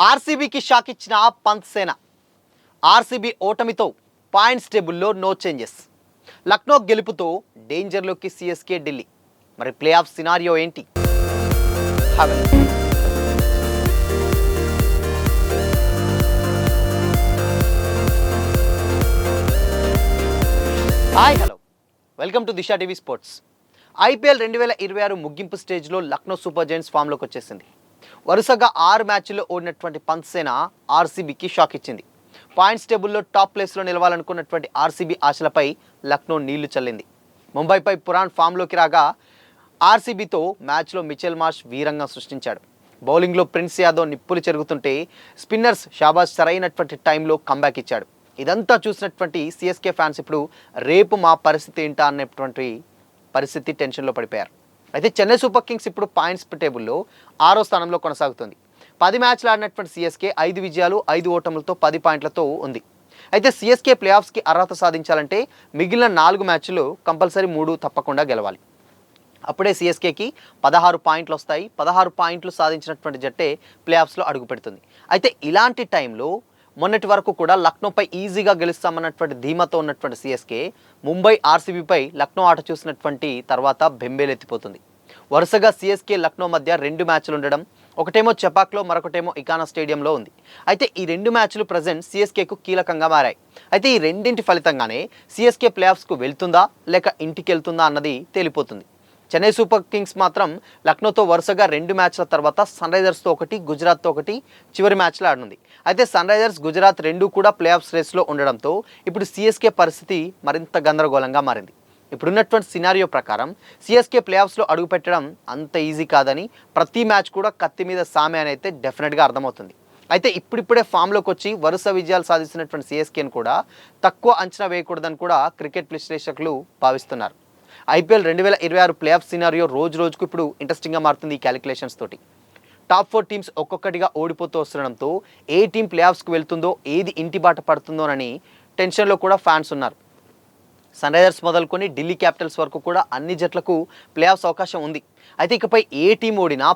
ఆర్సీబీకి shock ఇచ్చిన పంత్ సేన. RCB ఓటమితో పాయింట్స్ టేబుల్లో నో చేంజెస్. లక్నో గెలుపుతో డేంజర్లోకి సిఎస్కే ఢిల్లీ. మరి ప్లే ఆఫ్ సినారియో ఏంటి? Hi hello, welcome to Disha TV sports. IPL 2026 ముగింపు స్టేజ్లో లక్నో సూపర్ జైంట్స్ ఫామ్లోకి వచ్చేసింది. వరుసగా 6 మ్యాచ్ల్లో ఓడినటువంటి పంత్ సేన ఆర్సీబీకి షాక్ ఇచ్చింది. పాయింట్స్ టేబుల్లో టాప్ ప్లేస్లో నిలవాలనుకున్నటువంటి ఆర్సీబీ ఆశలపై లక్నో నీళ్లు చల్లింది. ముంబైపై పురాణ్ ఫామ్లోకి రాగా ఆర్సీబీతో మ్యాచ్లో మిచెల్ మార్ష్ వీరంగం సృష్టించాడు. బౌలింగ్లో ప్రిన్స్ యాదవ్ నిప్పులు చెరుగుతుంటే స్పిన్నర్స్ షాబాజ్ సరైనటువంటి టైంలో కంబ్యాక్ ఇచ్చాడు. ఇదంతా చూసినటువంటి సిఎస్కే ఫ్యాన్స్ ఇప్పుడు రేపు మా పరిస్థితి ఏంటా అనేటువంటి పరిస్థితి టెన్షన్లో పడిపోయారు. అయితే చెన్నై సూపర్ కింగ్స్ ఇప్పుడు పాయింట్స్ టేబుల్లో 6వ స్థానంలో కొనసాగుతుంది. 10 మ్యాచ్లు ఆడినటువంటి సిఎస్కే 5 విజయాలు 5 ఓటములతో 10 పాయింట్లతో ఉంది. అయితే సిఎస్కే ప్లే ఆఫ్స్కి అర్హత సాధించాలంటే మిగిలిన 4 మ్యాచ్లు కంపల్సరీ 3 తప్పకుండా గెలవాలి. అప్పుడే సిఎస్కేకి 16 పాయింట్లు వస్తాయి. 16 పాయింట్లు సాధించినటువంటి జట్టే ప్లే ఆఫ్స్లో అడుగు పెడుతుంది. అయితే ఇలాంటి టైంలో మొన్నటి వరకు కూడా లక్నోపై ఈజీగా గెలుస్తామన్నటువంటి ధీమాతో ఉన్నటువంటి సిఎస్కే ముంబై ఆర్సీబీపై లక్నో ఆట చూసినటువంటి తర్వాత బెంబేలెత్తిపోతుంది. వరుసగా సిఎస్కే లక్నో మధ్య 2 మ్యాచ్లు ఉండడం, ఒకటేమో చెపాక్లో మరొకటేమో ఇకానా స్టేడియంలో ఉంది. అయితే ఈ 2 మ్యాచ్లు ప్రజెంట్ సిఎస్కేకు కీలకంగా మారాయి. అయితే ఈ రెండింటి ఫలితంగానే సిఎస్కే ప్లే ఆఫ్స్కు వెళ్తుందా లేక ఇంటికి వెళ్తుందా అన్నది తేలిపోతుంది. చెన్నై సూపర్ కింగ్స్ మాత్రం లక్నోతో వరుసగా 2 మ్యాచ్ల తర్వాత సన్ రైజర్స్తో ఒకటి, గుజరాత్తో ఒకటి చివరి మ్యాచ్లో ఆడనుంది. అయితే సన్ రైజర్స్, గుజరాత్ 2 కూడా ప్లే ఆఫ్స్ రేస్లో ఉండడంతో ఇప్పుడు సిఎస్కే పరిస్థితి మరింత గందరగోళంగా మారింది. ఇప్పుడున్నటువంటి సినారియో ప్రకారం సిఎస్కే ప్లే ఆఫ్స్లో అడుగుపెట్టడం అంత ఈజీ కాదని, ప్రతి మ్యాచ్ కూడా కత్తి మీద సామె అని అయితే డెఫినెట్గా అర్థమవుతుంది. అయితే ఇప్పుడిప్పుడే ఫామ్లోకి వచ్చి వరుస విజయాలు సాధిస్తున్నటువంటి సిఎస్కేను కూడా తక్కువ అంచనా వేయకూడదని కూడా క్రికెట్ విశ్లేషకులు భావిస్తున్నారు. ఐపీఎల్ 2026 ప్లే ఆఫ్ సినారియో రోజు రోజుకు ఇప్పుడు ఇంట్రెస్టింగ్గా మారుతుంది. ఈ క్యాలిక్యులేషన్స్ తోటి టాప్ 4 టీమ్స్ ఒక్కొక్కటిగా ఓడిపోతూ వస్తుండడంతో ఏ టీం ప్లే ఆఫ్స్కి వెళ్తుందో, ఏది ఇంటి బాట పడుతుందోనని టెన్షన్లో కూడా ఫ్యాన్స్ ఉన్నారు. సన్ రైజర్స్ మొదలుకొని ఢిల్లీ క్యాపిటల్స్ వరకు కూడా అన్ని జట్లకు ప్లే ఆఫ్స్ అవకాశం ఉంది. అయితే ఇకపై ఏ టీం ఓడినా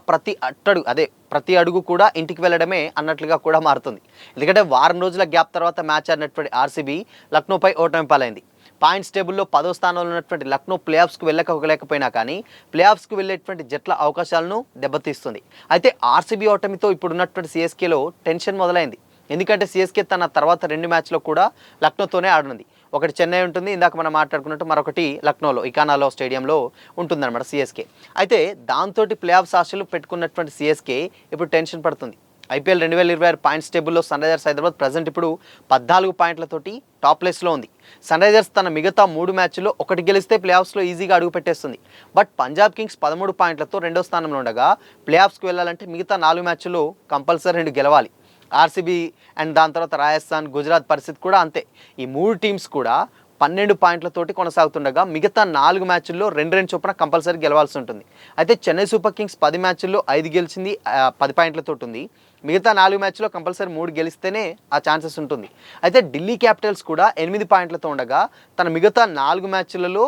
ప్రతి అడుగు కూడా ఇంటికి వెళ్ళడమే అన్నట్లుగా కూడా మారుతుంది. ఎందుకంటే వారం రోజుల గ్యాప్ తర్వాత మ్యాచ్ ఆడినటువంటి ఆర్సీబీ లక్నోపై ఓటమి పాలైంది. పాయింట్స్ టేబుల్లో 10వ స్థానంలో ఉన్నటువంటి లక్నో ప్లే ఆఫ్స్కు వెళ్ళకపోయినా కానీ ప్లే ఆఫ్స్కు వెళ్ళేటువంటి జట్ల అవకాశాలను దెబ్బతీస్తుంది. అయితే ఆర్సీబీ ఓటమితో ఇప్పుడున్నటువంటి సిఎస్కేలో టెన్షన్ మొదలైంది. ఎందుకంటే సిఎస్కే తన తర్వాత 2 మ్యాచ్లో కూడా లక్నోతోనే ఆడనుంది. ఒకటి చెన్నై ఉంటుంది, ఇందాక మనం మాట్లాడుకున్నట్టు మరొకటి లక్నోలో ఇకానాలో స్టేడియంలో ఉంటుందన్నమాట సిఎస్కే. అయితే దాంతో ప్లే ఆఫ్స్ ఆశలు పెట్టుకున్నటువంటి సిఎస్కే ఇప్పుడు టెన్షన్ పడుతుంది. ఐపీఎల్ 2026 పాయింట్స్ టేబుల్లో సన్ రైజర్స్ హైదరాబాద్ ప్రజెంట్ ఇప్పుడు 14 పాయింట్లతోటి టాప్ ప్లేస్లో ఉంది. సన్ రైజర్స్ తన మిగతా 3 మ్యాచ్ల్లో ఒకటి గెలిస్తే ప్లే ఆఫ్స్లో ఈజీగా అడుగు పెట్టేస్తుంది. బట్ పంజాబ్ కింగ్స్ 13 పాయింట్లతో 2వ స్థానంలో ఉండగా ప్లే ఆఫ్స్కి వెళ్ళాలంటే మిగతా 4 మ్యాచ్ల్లో కంపల్సరీ 2 గెలవాలి. ఆర్సీబీ అండ్ దాని తర్వాత రాజస్థాన్, గుజరాత్ పరిస్థితి కూడా అంతే. ఈ 3 టీమ్స్ కూడా 12 పాయింట్లతోటి కొనసాగుతుండగా మిగతా 4 మ్యాచ్ల్లో 2 చొప్పున కంపల్సరీ గెలవాల్సి ఉంటుంది. అయితే చెన్నై సూపర్ కింగ్స్ 10 మ్యాచ్ల్లో 5 గెలిచింది, 10 పాయింట్లతో ఉంది. మిగతా 4 మ్యాచ్లో కంపల్సరీ 3 గెలిస్తేనే ఆ ఛాన్సెస్ ఉంటుంది. అయితే ఢిల్లీ క్యాపిటల్స్ కూడా 8 పాయింట్లతో ఉండగా తన మిగతా 4 మ్యాచ్లలో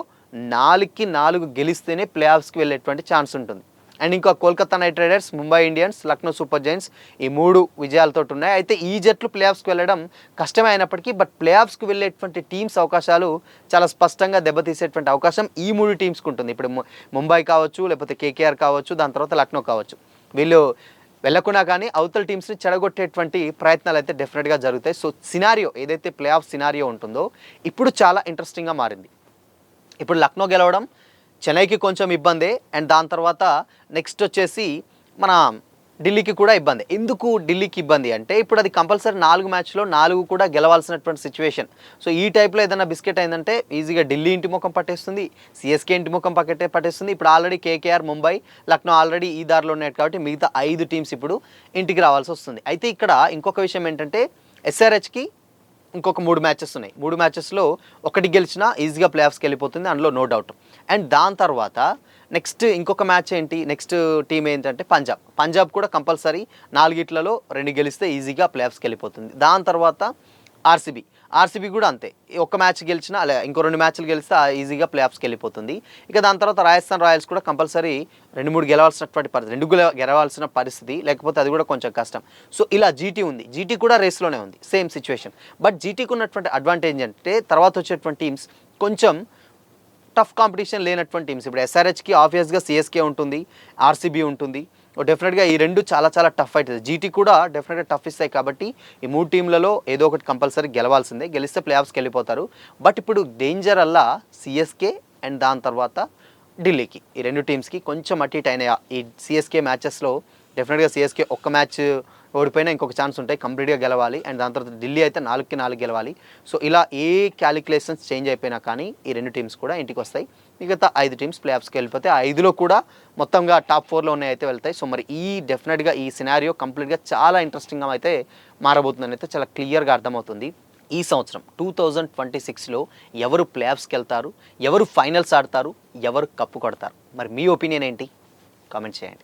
4కి 4 గెలిస్తేనే ప్లే ఆఫ్స్కి వెళ్ళేటువంటి ఛాన్స్ ఉంటుంది. అండ్ ఇంకా Kolkata night riders, Mumbai Indians, Lucknow super Giants ఈ 3 విజయాలతో ఉన్నాయి. అయితే ఈ జట్లు ప్లే ఆఫ్స్కి వెళ్ళడం కష్టమే అయినప్పటికీ బట్ ప్లే ఆఫ్స్కి వెళ్ళేటువంటి టీమ్స్ అవకాశాలు చాలా స్పష్టంగా దెబ్బతీసేటువంటి అవకాశం ఈ 3 టీమ్స్కి ఉంటుంది. ఇప్పుడు ముంబై కావచ్చు, లేకపోతే కేకేఆర్ కావచ్చు, దాని తర్వాత లక్నో కావచ్చు. వీళ్ళు వెళ్ళకున్నా కానీ అవతల టీమ్స్ని చెడగొట్టేటువంటి ప్రయత్నాలు అయితే డెఫినెట్గా జరుగుతాయి. సో సినారియో ఏదైతే ప్లే ఆఫ్ సినారియో ఉంటుందో ఇప్పుడు చాలా ఇంట్రెస్టింగ్గా మారింది. ఇప్పుడు లక్నో గెలవడం చెన్నైకి కొంచెం ఇబ్బందే, అండ్ దాని తర్వాత నెక్స్ట్ వచ్చేసి మన ఢిల్లీకి కూడా ఇబ్బంది. ఎందుకు ఢిల్లీకి ఇబ్బంది అంటే ఇప్పుడు అది కంపల్సరీ 4 మ్యాచ్లో 4 కూడా గెలవాల్సినటువంటి సిచ్యువేషన్. సో ఈ టైప్లో ఏదైనా బిస్కెట్ అయిందంటే ఈజీగా ఢిల్లీ ఇంటి ముఖం పట్టేస్తుంది, సిఎస్కే ఇంటి ముఖం పట్టేస్తుంది. ఇప్పుడు already KKR, Mumbai, Lucknow already ఈ దారిలో ఉన్నాయి కాబట్టి మిగతా 5 టీమ్స్ ఇప్పుడు ఇంటికి రావాల్సి వస్తుంది. అయితే ఇక్కడ ఇంకొక విషయం ఏంటంటే ఎస్ఆర్హెచ్కి ఇంకొక 3 మ్యాచెస్ ఉన్నాయి. 3 మ్యాచెస్లో ఒకటి గెలిచినా ఈజీగా ప్లే ఆఫ్స్కి వెళ్ళిపోతుంది, అందులో నో డౌట్. అండ్ దాని తర్వాత నెక్స్ట్ ఇంకొక మ్యాచ్ ఏంటి, నెక్స్ట్ టీం ఏంటంటే పంజాబ్ కూడా కంపల్సరీ 4 2 గెలిస్తే ఈజీగా ప్లే ఆఫ్స్కి వెళ్ళిపోతుంది. దాని తర్వాత ఆర్సీబీ కూడా అంతే. ఒక్క మ్యాచ్ గెలిచినా అలా ఇంకో 2 మ్యాచ్లు గెలిస్తే ఈజీగా ప్లే ఆఫ్స్కి వెళ్ళిపోతుంది. ఇక దాని తర్వాత రాజస్థాన్ రాయల్స్ కూడా కంపల్సరీ 2-3 గెలవాల్సినటువంటి పరిస్థితి, 2 గెలవాల్సిన పరిస్థితి, లేకపోతే అది కూడా కొంచెం కష్టం. సో ఇలా జీటీ ఉంది, జీటీ కూడా రేస్లోనే ఉంది, సేమ్ సిచ్యువేషన్. బట్ జీటీకి ఉన్నటువంటి అడ్వాంటేజ్ అంటే తర్వాత వచ్చేటువంటి టీమ్స్ కొంచెం టఫ్ కాంపిటీషన్ లేనటువంటి టీమ్స్. ఇప్పుడు ఎస్ఆర్హెచ్కి ఆబ్వియస్గా సిఎస్కే ఉంటుంది, ఆర్సీబీ ఉంటుంది. డెఫినెట్గా ఈ 2 చాలా చాలా టఫ్ అవుతుంది. జీటీ కూడా డెఫినెట్గా టఫ్ ఇస్తాయి. కాబట్టి ఈ 3 టీంలలో ఏదో ఒకటి కంపల్సరీ గెలవాల్సిందే, గెలిస్తే ప్లే ఆఫ్స్కి వెళ్ళిపోతారు. బట్ ఇప్పుడు డేంజర్ అల్లా సిఎస్కే అండ్ దాని తర్వాత ఢిల్లీకి, ఈ 2 టీమ్స్కి కొంచెం అటు ఇటు అయినాయి. ఈ సిఎస్కే మ్యాచెస్లో డెఫినెట్గా సిఎస్కే ఒక్క మ్యాచ్ ఓడిపోయినా ఇంకొక ఛాన్స్ ఉంటాయి, కంప్లీట్గా గెలవాలి. అండ్ దాని తర్వాత ఢిల్లీ అయితే 4కి 4 గెలవాలి. సో ఇలా ఏ క్యాలిక్యులేషన్స్ చేంజ్ అయిపోయినా కానీ ఈ 2 టీమ్స్ కూడా ఇంటికి వస్తాయి. మిగతా 5 టీమ్స్ ప్లే ఆఫ్స్కి వెళ్ళిపోతే ఆ 5లో కూడా మొత్తంగా టాప్ 4లో ఉన్నాయి అయితే వెళ్తాయి. సో మరి డెఫినెట్గా ఈ సినారియో కంప్లీట్గా చాలా ఇంట్రెస్టింగ్గా అయితే మారబోతుందని అయితే చాలా క్లియర్గా అర్థమవుతుంది. ఈ సంవత్సరం 2026లో ఎవరు ప్లే ఆఫ్స్కి వెళ్తారు, ఎవరు ఫైనల్స్ ఆడతారు, ఎవరు కప్పు కొడతారు, మరి మీ ఒపీనియన్ ఏంటి? కామెంట్ చేయండి.